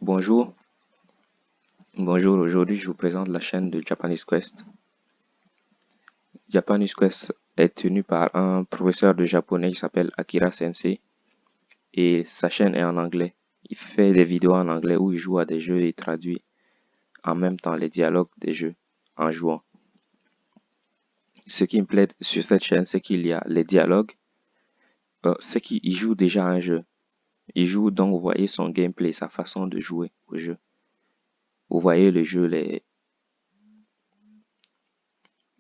Bonjour, bonjour. Aujourd'hui, je vous présente la chaîne de Japanese Quest. Japanese Quest est tenu par un professeur de japonais qui s'appelle Akira Sensei et sa chaîne est en anglais. Il fait des vidéos en anglais où il joue à des jeux et il traduit en même temps les dialogues des jeux en jouant. Ce qui me plaît sur cette chaîne, c'est qu'il y a les dialogues. C'est qu'il joue déjà un jeu. Il joue donc, vous voyez son gameplay, sa façon de jouer au jeu. Vous voyez le jeu,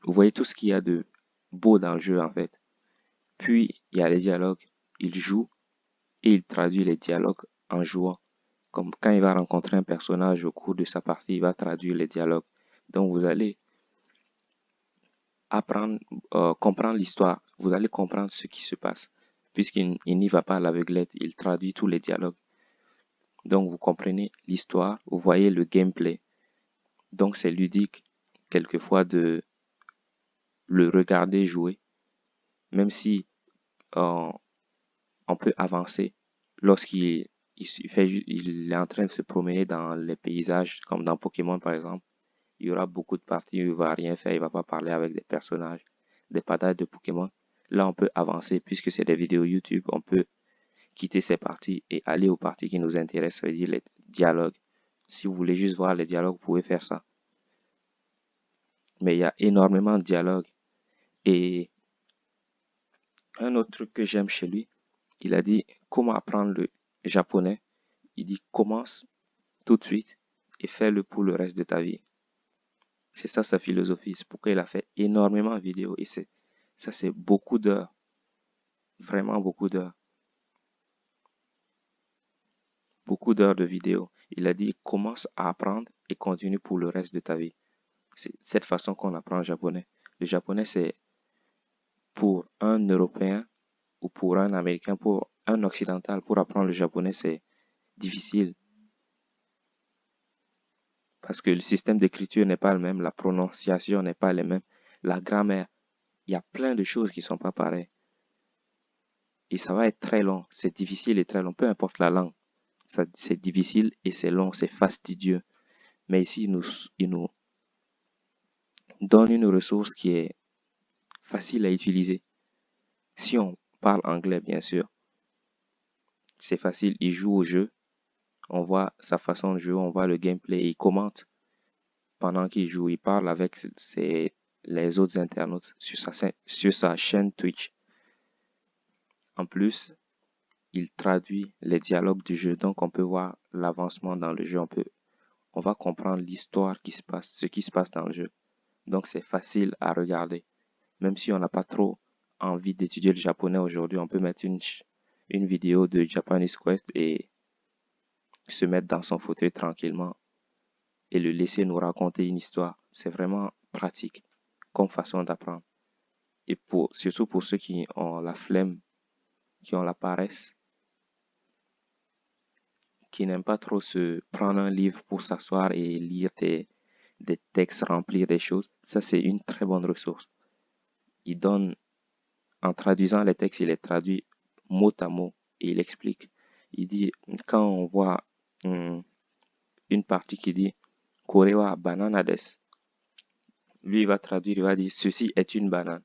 vous voyez tout ce qu'il y a de beau dans le jeu en fait. Puis, il y a les dialogues. Il joue et il traduit les dialogues en jouant. Comme quand il va rencontrer un personnage au cours de sa partie, il va traduire les dialogues. Donc, vous allez apprendre, comprendre l'histoire. Vous allez comprendre ce qui se passe. Puisqu'il n'y va pas à l'aveuglette, il traduit tous les dialogues. Donc, vous comprenez l'histoire, vous voyez le gameplay. Donc, c'est ludique, quelquefois, de le regarder jouer, même si euh, on peut avancer lorsqu'il il est en train de se promener dans les paysages, comme dans Pokémon par exemple. Il y aura beaucoup de parties où il ne va rien faire, il ne va pas parler avec des personnages, des patates de Pokémon. Là, on peut avancer puisque c'est des vidéos YouTube. On peut quitter ces parties et aller aux parties qui nous intéressent, ça veut dire les dialogues. Si vous voulez juste voir les dialogues, vous pouvez faire ça. Mais il y a énormément de dialogues. Et un autre truc que j'aime chez lui, il a dit comment apprendre le japonais. Il dit commence tout de suite et fais-le pour le reste de ta vie. C'est ça sa philosophie. C'est pourquoi il a fait énormément de vidéos. Et ça, c'est beaucoup d'heures. Vraiment beaucoup d'heures. Beaucoup d'heures de vidéos. Il a dit commence à apprendre et continue pour le reste de ta vie. C'est cette façon qu'on apprend le japonais. Le japonais, c'est pour un Européen ou pour un Américain, pour un Occidental, pour apprendre le japonais, c'est difficile. Parce que le système d'écriture n'est pas le même, la prononciation n'est pas la même, la grammaire. Il y a plein de choses qui ne sont pas pareilles. Et ça va être très long. C'est difficile et très long. Peu importe la langue. C'est difficile et c'est long, c'est fastidieux. Mais ici, il nous donne une ressource qui est facile à utiliser. Si on parle anglais, bien sûr, c'est facile. Il joue au jeu. On voit sa façon de jouer, on voit le gameplay. Il commente pendant qu'il joue. Il parle avec les autres internautes sur sa chaîne Twitch. En plus, il traduit les dialogues du jeu. Donc, on peut voir l'avancement dans le jeu. On va comprendre l'histoire qui se passe, ce qui se passe dans le jeu. Donc, c'est facile à regarder. Même si on n'a pas trop envie d'étudier le japonais aujourd'hui, on peut mettre une vidéo de Japanese Quest et se mettre dans son fauteuil tranquillement et le laisser nous raconter une histoire. C'est vraiment pratique comme façon d'apprendre. Et surtout pour ceux qui ont la flemme, qui ont la paresse, qui n'aiment pas trop se prendre un livre pour s'asseoir et lire des textes, remplir des choses, ça c'est une très bonne ressource. Il donne, en traduisant les textes, il les traduit mot à mot et il explique. Il dit, quand on voit une partie qui dit Kore wa banana desu, lui il va traduire, il va dire ceci est une banane.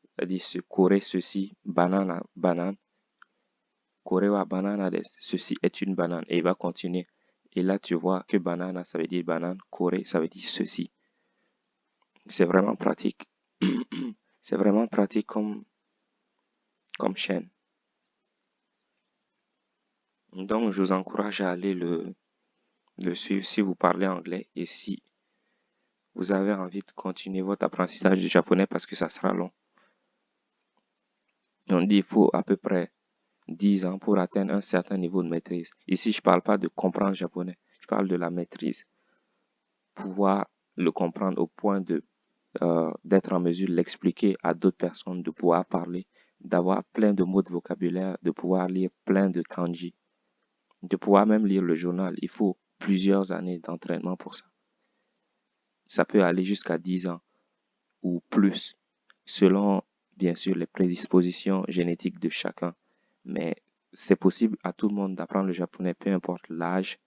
Il va dire Kore, ceci, banana, banane. Kore wa banana desu, ceci est une banane. Et il va continuer. Et là, tu vois que banana, ça veut dire banane. Kore, ça veut dire ceci. C'est vraiment pratique. C'est vraiment pratique comme chaîne. Donc, je vous encourage à aller le suivre si vous parlez anglais et si vous avez envie de continuer votre apprentissage du japonais parce que ça sera long. On dit qu'il faut à peu près 10 ans pour atteindre un certain niveau de maîtrise. Ici, je ne parle pas de comprendre le japonais, je parle de la maîtrise. Pouvoir le comprendre au point d'être en mesure de l'expliquer à d'autres personnes, de pouvoir parler, d'avoir plein de mots de vocabulaire, de pouvoir lire plein de kanji, de pouvoir même lire le journal. Il faut plusieurs années d'entraînement pour ça. Ça peut aller jusqu'à 10 ans ou plus, selon bien sûr les prédispositions génétiques de chacun. Mais c'est possible à tout le monde d'apprendre le japonais, peu importe l'âge,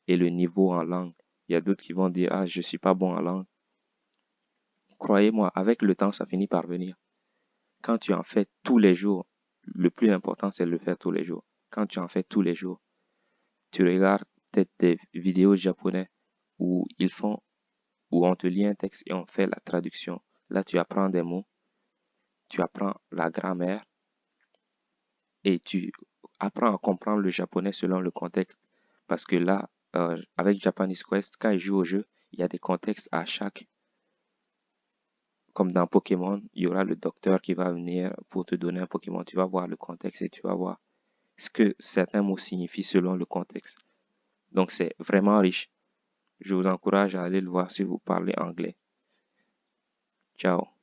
et le niveau en langue. Il y a d'autres qui vont dire, ah, je suis pas bon en langue. Croyez-moi, avec le temps, ça finit par venir. Quand tu en fais tous les jours, le plus important, c'est de le faire tous les jours. Quand tu en fais tous les jours, tu regardes peut-être des vidéos japonais où où on te lit un texte et on fait la traduction. Là, tu apprends des mots, tu apprends la grammaire et tu apprends à comprendre le japonais selon le contexte. Parce que là, avec Japanese Quest, quand ils jouent au jeu, il y a des contextes à chaque. Comme dans Pokémon, il y aura le docteur qui va venir pour te donner un Pokémon. Tu vas voir le contexte et tu vas voir ce que certains mots signifient selon le contexte. Donc c'est vraiment riche. Je vous encourage à aller le voir si vous parlez anglais. Ciao.